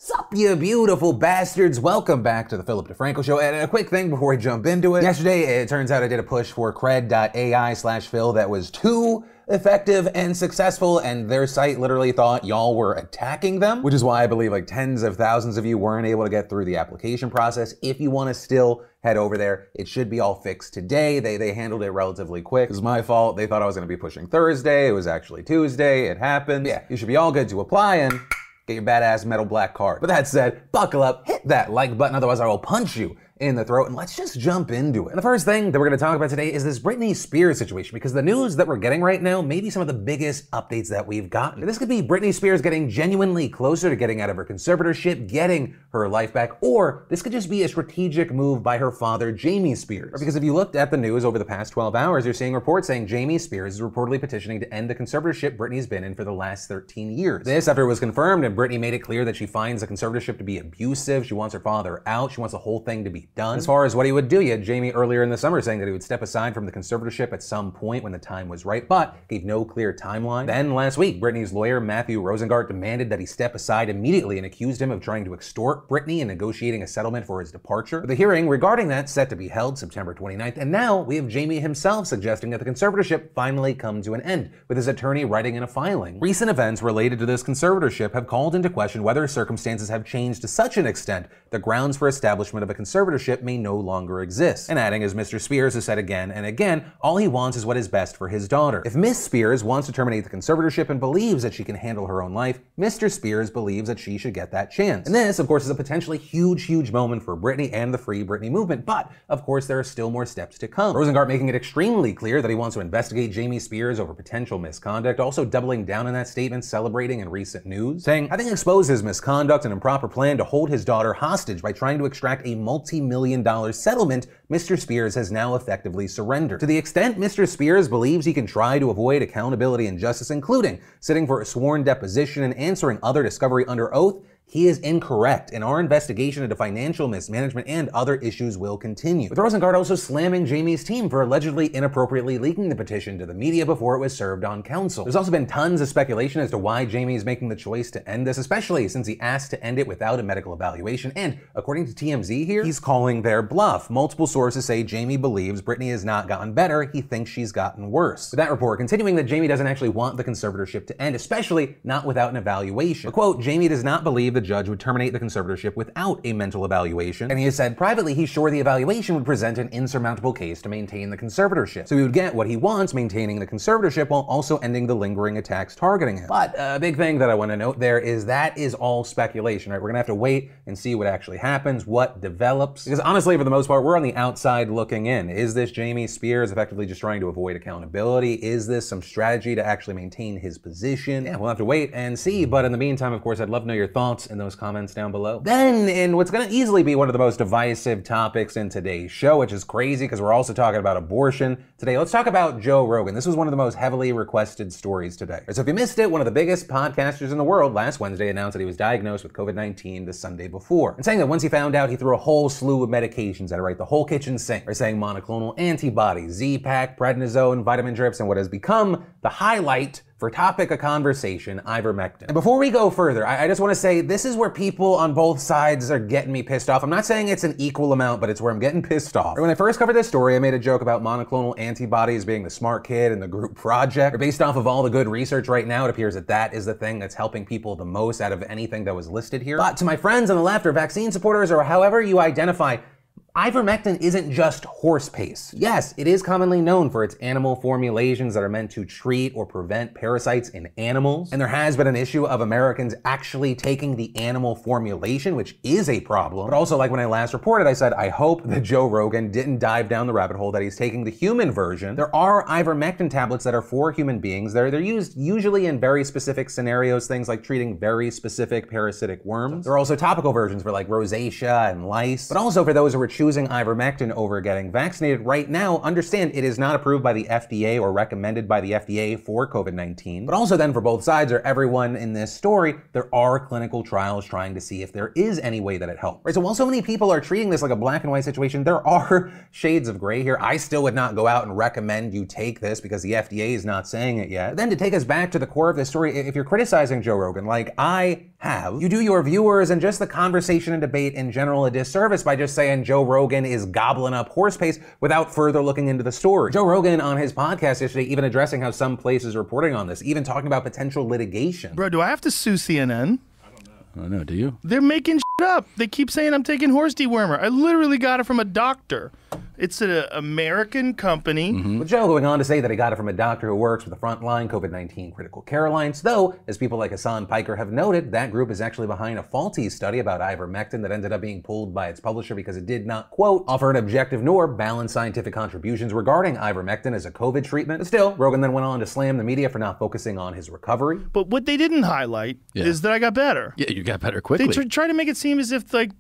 Sup, you beautiful bastards. Welcome back to the Philip DeFranco Show. And a quick thing before we jump into it. Yesterday, it turns out I did a push for cred.ai/Phil that was too effective and successful, and their site literally thought y'all were attacking them, which is why I believe like tens of thousands of you weren't able to get through the application process. If you want to still head over there, it should be all fixed today. They handled it relatively quick. It was my fault. They thought I was going to be pushing Thursday. It was actually Tuesday. It happened. Yeah, you should be all good to apply and get your badass metal black card. But that said, buckle up, hit that like button, otherwise I will punch you in the throat, and let's just jump into it. And the first thing that we're going to talk about today is this Britney Spears situation, because the news that we're getting right now may be some of the biggest updates that we've gotten. This could be Britney Spears getting genuinely closer to getting out of her conservatorship, getting her life back, or this could just be a strategic move by her father, Jamie Spears. Because if you looked at the news over the past 12 hours, you're seeing reports saying Jamie Spears is reportedly petitioning to end the conservatorship Britney's been in for the last 13 years. This after it was confirmed and Britney made it clear that she finds the conservatorship to be abusive, she wants her father out, she wants the whole thing to be done. As far as what he would do, you had Jamie earlier in the summer saying that he would step aside from the conservatorship at some point when the time was right, but gave no clear timeline. Then last week, Britney's lawyer, Matthew Rosengart, demanded that he step aside immediately and accused him of trying to extort Britney and negotiating a settlement for his departure. The hearing regarding that set to be held September 29th, and now we have Jamie himself suggesting that the conservatorship finally come to an end, with his attorney writing in a filing. Recent events related to this conservatorship have called into question whether circumstances have changed to such an extent the grounds for establishment of a conservatorship may no longer exist. And adding, as Mr. Spears has said again and again, all he wants is what is best for his daughter. If Miss Spears wants to terminate the conservatorship and believes that she can handle her own life, Mr. Spears believes that she should get that chance. And this, of course, is a potentially huge moment for Britney and the Free Britney movement, but of course there are still more steps to come. Rosengart making it extremely clear that he wants to investigate Jamie Spears over potential misconduct, also doubling down on that statement, celebrating in recent news, saying, having exposed his misconduct and improper plan to hold his daughter hostage by trying to extract a multi-million-dollar settlement, Mr. Spears has now effectively surrendered. To the extent Mr. Spears believes he can try to avoid accountability and justice, including sitting for a sworn deposition and answering other discovery under oath, he is incorrect, and our investigation into financial mismanagement and other issues will continue. With Rosengart also slamming Jamie's team for allegedly inappropriately leaking the petition to the media before it was served on council. There's also been tons of speculation as to why Jamie is making the choice to end this, especially since he asked to end it without a medical evaluation, and according to TMZ here, he's calling their bluff. Multiple sources say Jamie believes Britney has not gotten better, he thinks she's gotten worse. With that report continuing that Jamie doesn't actually want the conservatorship to end, especially not without an evaluation. But, quote, Jamie does not believe the judge would terminate the conservatorship without a mental evaluation, and he has said privately he's sure the evaluation would present an insurmountable case to maintain the conservatorship. So he would get what he wants, maintaining the conservatorship while also ending the lingering attacks targeting him. But a big thing that I want to note there is that is all speculation, right? We're gonna have to wait and see what actually happens, what develops, because honestly, for the most part, we're on the outside looking in. Is this Jamie Spears effectively just trying to avoid accountability? Is this some strategy to actually maintain his position? Yeah, we'll have to wait and see, but in the meantime, of course, I'd love to know your thoughts in those comments down below. Then, in what's going to easily be one of the most divisive topics in today's show, which is crazy because we're also talking about abortion today, let's talk about Joe Rogan. This was one of the most heavily requested stories today. So if you missed it, one of the biggest podcasters in the world last Wednesday announced that he was diagnosed with COVID-19 the Sunday before, and saying that once he found out, he threw a whole slew of medications at it, right? The whole kitchen sink. They're saying monoclonal antibodies, Z-Pak, prednisone, vitamin drips, and what has become the highlight for topic of conversation, ivermectin. And before we go further, I just want to say this is where people on both sides are getting me pissed off. I'm not saying it's an equal amount, but it's where I'm getting pissed off. When I first covered this story, I made a joke about monoclonal antibodies being the smart kid in the group project. Based off of all the good research right now, it appears that that is the thing that's helping people the most out of anything that was listed here. But to my friends on the left or vaccine supporters or however you identify, ivermectin isn't just horse paste. Yes, it is commonly known for its animal formulations that are meant to treat or prevent parasites in animals. And there has been an issue of Americans actually taking the animal formulation, which is a problem. But also, like when I last reported, I said, I hope that Joe Rogan didn't dive down the rabbit hole that he's taking the human version. There are ivermectin tablets that are for human beings. They're used usually in very specific scenarios, things like treating very specific parasitic worms. There are also topical versions for like rosacea and lice, but also for those who are choosing ivermectin over getting vaccinated right now, understand it is not approved by the FDA or recommended by the FDA for COVID-19. But also then for both sides or everyone in this story, there are clinical trials trying to see if there is any way that it helps. Right, so while so many people are treating this like a black and white situation, there are shades of gray here. I still would not go out and recommend you take this because the FDA is not saying it yet. But then to take us back to the core of this story, if you're criticizing Joe Rogan like I have, you do your viewers and just the conversation and debate in general a disservice by just saying Joe Rogan is gobbling up horse paste without further looking into the story. Joe Rogan on his podcast yesterday even addressing how some places reporting on this, even talking about potential litigation. Bro, do I have to sue CNN? I don't know, do you? They're making shit up. They keep saying I'm taking horse dewormer. I literally got it from a doctor. It's an American company. With Joe going on to say that he got it from a doctor who works with the frontline COVID-19 critical care alliance, though, as people like Hassan Piker have noted, that group is actually behind a faulty study about ivermectin that ended up being pulled by its publisher because it did not, quote, offer an objective nor balanced scientific contributions regarding ivermectin as a COVID treatment. But still, Rogan then went on to slam the media for not focusing on his recovery. But what they didn't highlight is that I got better. Yeah, you got better quickly. They try to make it seem as if, like,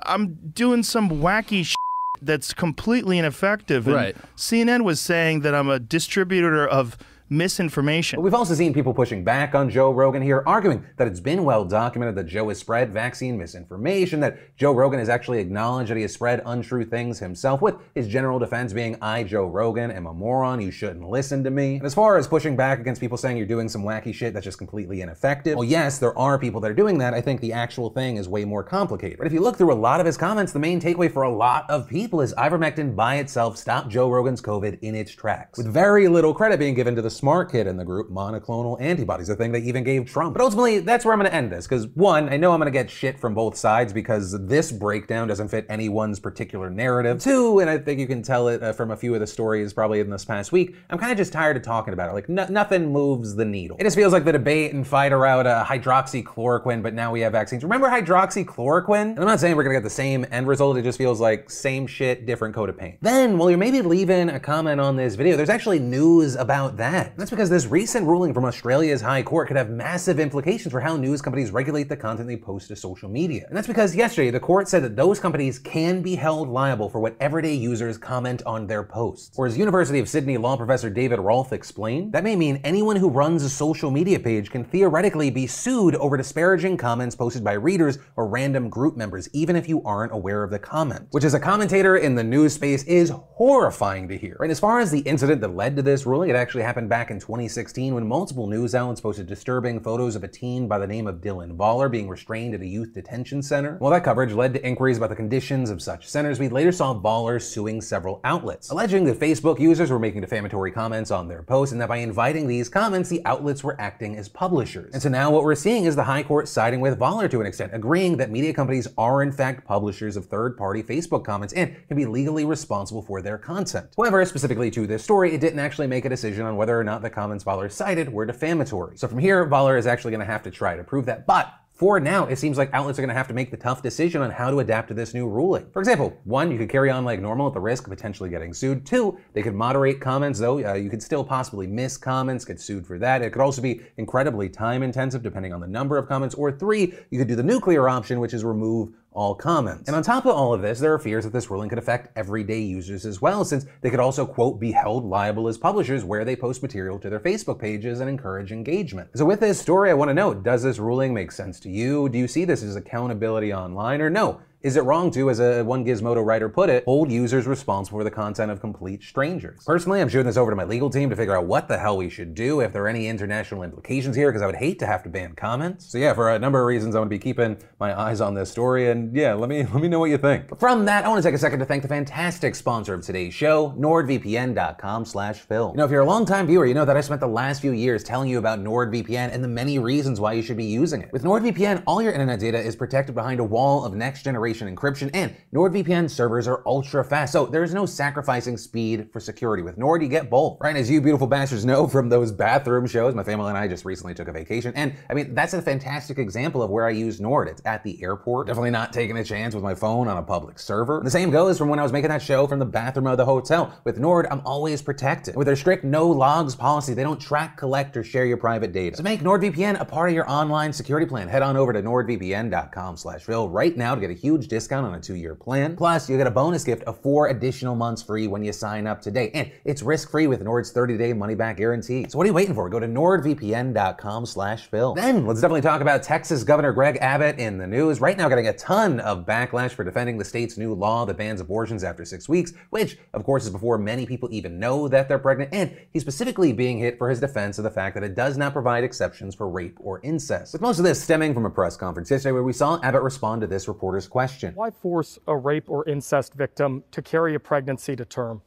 I'm doing some wacky shit that's completely ineffective. And right. CNN was saying that I'm a distributor of misinformation. But we've also seen people pushing back on Joe Rogan here, arguing that it's been well documented that Joe has spread vaccine misinformation, that Joe Rogan has actually acknowledged that he has spread untrue things himself, with his general defense being, I, Joe Rogan, am a moron, you shouldn't listen to me. And as far as pushing back against people saying you're doing some wacky shit that's just completely ineffective, well, yes, there are people that are doing that. I think the actual thing is way more complicated. But if you look through a lot of his comments, the main takeaway for a lot of people is ivermectin by itself stopped Joe Rogan's COVID in its tracks, with very little credit being given to the smart kid in the group, monoclonal antibodies, a thing they even gave Trump. But ultimately, that's where I'm gonna end this, because one, I know I'm gonna get shit from both sides because this breakdown doesn't fit anyone's particular narrative. Two, and I think you can tell it from a few of the stories probably in this past week, I'm kind of just tired of talking about it. Like, nothing moves the needle. It just feels like the debate and fight around hydroxychloroquine, but now we have vaccines. Remember hydroxychloroquine? And I'm not saying we're gonna get the same end result, it just feels like same shit, different coat of paint. Then, while you're maybe leaving a comment on this video, there's actually news about that. And that's because this recent ruling from Australia's High Court could have massive implications for how news companies regulate the content they post to social media. And that's because yesterday, the court said that those companies can be held liable for what everyday users comment on their posts. Or as University of Sydney law professor David Rolfe explained, that may mean anyone who runs a social media page can theoretically be sued over disparaging comments posted by readers or random group members, even if you aren't aware of the comment. Which as a commentator in the news space is horrifying to hear. Right, as far as the incident that led to this ruling, it actually happened back in 2016 when multiple news outlets posted disturbing photos of a teen by the name of Dylan Voller being restrained at a youth detention center. While that coverage led to inquiries about the conditions of such centers, we later saw Voller suing several outlets, alleging that Facebook users were making defamatory comments on their posts and that by inviting these comments, the outlets were acting as publishers. And so now what we're seeing is the High Court siding with Voller to an extent, agreeing that media companies are in fact publishers of third-party Facebook comments and can be legally responsible for their content. However, specifically to this story, it didn't actually make a decision on whether or not the comments Voller cited were defamatory. So from here, Voller is actually going to have to try to prove that. But for now, it seems like outlets are going to have to make the tough decision on how to adapt to this new ruling. For example, one, you could carry on like normal at the risk of potentially getting sued. Two, they could moderate comments, though you could still possibly miss comments, get sued for that. It could also be incredibly time intensive depending on the number of comments. Or three, you could do the nuclear option, which is remove all comments. And on top of all of this, there are fears that this ruling could affect everyday users as well, since they could also, quote, be held liable as publishers where they post material to their Facebook pages and encourage engagement. So with this story, I want to know, does this ruling make sense to you? Do you see this as accountability online, or no? Is it wrong to, as a one Gizmodo writer put it, hold users responsible for the content of complete strangers? Personally, I'm shooting this over to my legal team to figure out what the hell we should do, if there are any international implications here, because I would hate to have to ban comments. So yeah, for a number of reasons, I'm going to be keeping my eyes on this story, and yeah, let me know what you think. But from that, I want to take a second to thank the fantastic sponsor of today's show, NordVPN.com/Phil. You know, if you're a longtime viewer, you know that I spent the last few years telling you about NordVPN and the many reasons why you should be using it. With NordVPN, all your internet data is protected behind a wall of next-generation encryption, and NordVPN servers are ultra fast, so there's no sacrificing speed for security. With Nord, you get both, right? As you beautiful bastards know from those bathroom shows, my family and I just recently took a vacation, and I mean, that's a fantastic example of where I use Nord. It's at the airport, definitely not taking a chance with my phone on a public server. The same goes from when I was making that show from the bathroom of the hotel. With Nord, I'm always protected. With their strict no logs policy, they don't track, collect, or share your private data. So make NordVPN a part of your online security plan. Head on over to NordVPN.com/Phil right now to get a huge huge discount on a 2-year plan. Plus, you get a bonus gift of 4 additional months free when you sign up today. And it's risk-free with Nord's 30-day money-back guarantee. So what are you waiting for? Go to nordvpn.com/Phil. Then let's definitely talk about Texas Governor Greg Abbott in the news. Right now getting a ton of backlash for defending the state's new law that bans abortions after 6 weeks, which of course is before many people even know that they're pregnant. And he's specifically being hit for his defense of the fact that it does not provide exceptions for rape or incest. With most of this stemming from a press conference yesterday where we saw Abbott respond to this reporter's question. Why force a rape or incest victim to carry a pregnancy to term?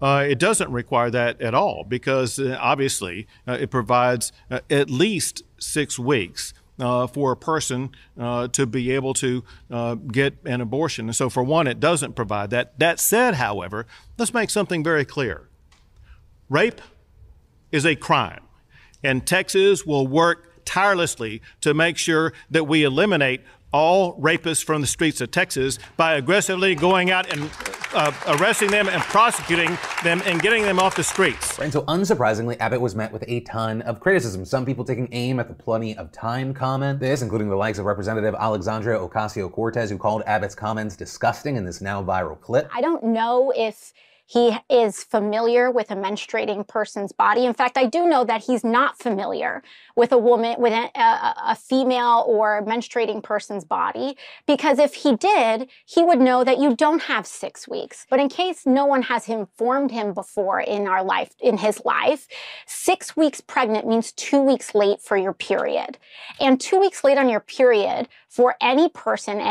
It doesn't require that at all because obviously it provides at least 6 weeks for a person to be able to get an abortion. And so for one, it doesn't provide that. That said, however, let's make something very clear. Rape is a crime, and Texas will work tirelessly to make sure that we eliminate all rapists from the streets of Texas by aggressively going out and arresting them and prosecuting them and getting them off the streets. And so unsurprisingly, Abbott was met with a ton of criticism, some people taking aim at the plenty of time comment. This, including the likes of Representative Alexandria Ocasio-Cortez, who called Abbott's comments disgusting in this now viral clip. I don't know if he is familiar with a menstruating person's body. In fact, I do know that he's not familiar with a woman, with a female or menstruating person's body, because if he did, he would know that you don't have 6 weeks. But in case no one has informed him before in his life, 6 weeks pregnant means 2 weeks late for your period. And 2 weeks late on your period for any person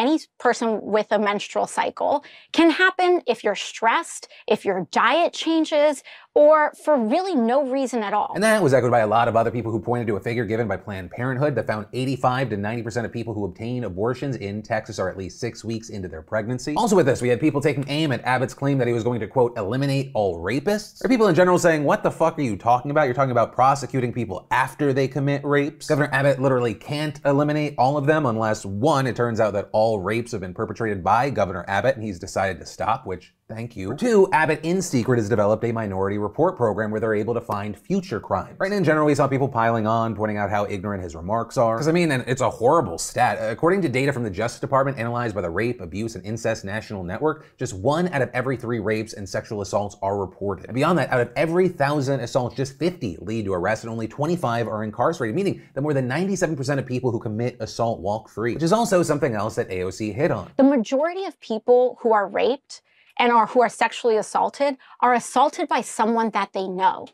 with a menstrual cycle can happen if you're stressed, if your diet changes, or for really no reason at all. And that was echoed by a lot of other people who pointed to a figure given by Planned Parenthood that found 85 to 90% of people who obtain abortions in Texas are at least 6 weeks into their pregnancy. Also with this, we had people taking aim at Abbott's claim that he was going to, quote, eliminate all rapists. Or people in general saying, what the fuck are you talking about? You're talking about prosecuting people after they commit rapes. Governor Abbott literally can't eliminate all of them unless, one, it turns out that all rapes have been perpetrated by Governor Abbott and he's decided to stop, which thank you. 2, Abbott in secret has developed a minority report program where they're able to find future crimes. Right, in general, we saw people piling on, pointing out how ignorant his remarks are. Because I mean, and it's a horrible stat. According to data from the Justice Department analyzed by the Rape, Abuse, and Incest National Network, just 1 out of every 3 rapes and sexual assaults are reported. And beyond that, out of every 1,000 assaults, just 50 lead to arrest and only 25 are incarcerated, meaning that more than 97% of people who commit assault walk free, which is also something else that AOC hit on. The majority of people who are raped and who are sexually assaulted are assaulted by someone that they know.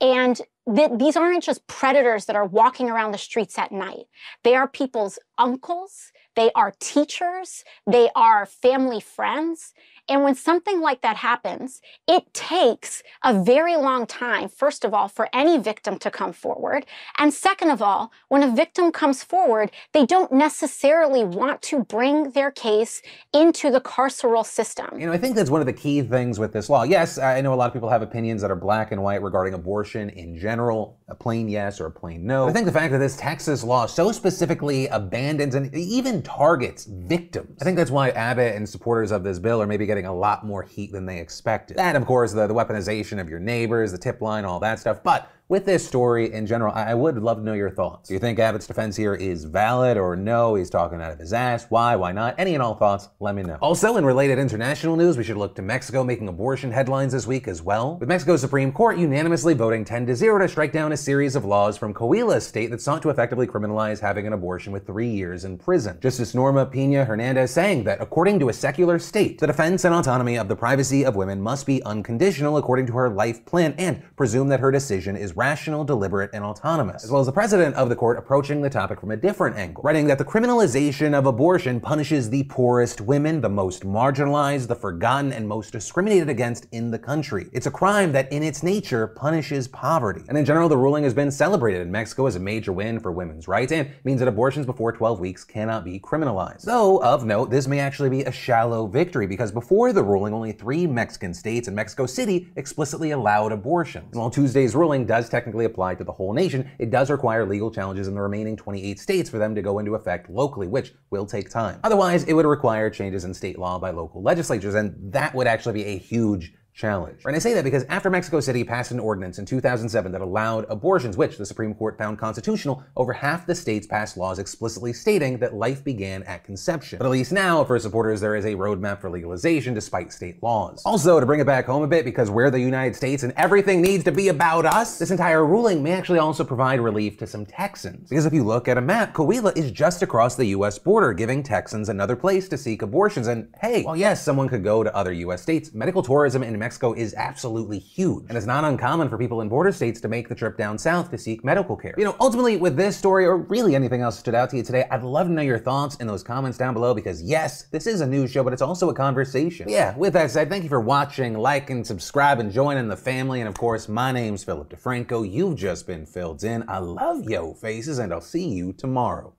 And these aren't just predators that are walking around the streets at night. They are people's uncles, they are teachers, they are family friends. And when something like that happens, it takes a very long time, first of all, for any victim to come forward. And second of all, when a victim comes forward, they don't necessarily want to bring their case into the carceral system. You know, I think that's one of the key things with this law. Yes, I know a lot of people have opinions that are black and white regarding abortion in general, a plain yes or a plain no. I think the fact that this Texas law so specifically abandons and even targets victims, I think that's why Abbott and supporters of this bill are maybe getting a lot more heat than they expected. And of course, the weaponization of your neighbors, the tip line, all that stuff. But with this story in general, I would love to know your thoughts. Do you think Abbott's defense here is valid, or no, he's talking out of his ass? Why not? Any and all thoughts, let me know. Also, in related international news, we should look to Mexico making abortion headlines this week as well, with Mexico's Supreme Court unanimously voting 10-0 to strike down a series of laws from Coahuila state that sought to effectively criminalize having an abortion with 3 years in prison. Justice Norma Pena Hernandez saying that, according to a secular state, the defense and autonomy of the privacy of women must be unconditional according to her life plan and presume that her decision is rational, deliberate, and autonomous, as well as the president of the court approaching the topic from a different angle, writing that the criminalization of abortion punishes the poorest women, the most marginalized, the forgotten, and most discriminated against in the country. It's a crime that in its nature punishes poverty. And in general, the ruling has been celebrated in Mexico as a major win for women's rights and means that abortions before 12 weeks cannot be criminalized. Though, of note, this may actually be a shallow victory because before the ruling, only 3 Mexican states and Mexico City explicitly allowed abortions. And while Tuesday's ruling does technically apply to the whole nation, it does require legal challenges in the remaining 28 states for them to go into effect locally, which will take time. Otherwise, it would require changes in state law by local legislatures, and that would actually be a huge challenge. And I say that because after Mexico City passed an ordinance in 2007 that allowed abortions, which the Supreme Court found constitutional, over half the states passed laws explicitly stating that life began at conception. But at least now, for supporters, there is a roadmap for legalization despite state laws. Also, to bring it back home a bit, because we're the United States and everything needs to be about us, this entire ruling may actually also provide relief to some Texans. Because if you look at a map, Coahuila is just across the US border, giving Texans another place to seek abortions. And hey, while yes, someone could go to other US states, medical tourism in Mexico is absolutely huge, and it's not uncommon for people in border states to make the trip down south to seek medical care. You know, ultimately with this story, or really anything else that stood out to you today, I'd love to know your thoughts in those comments down below, because yes, this is a news show, but it's also a conversation. But yeah, with that said, thank you for watching, like and subscribe and joining the family, and of course, my name's Philip DeFranco. You've just been filled in. I love yo faces, and I'll see you tomorrow.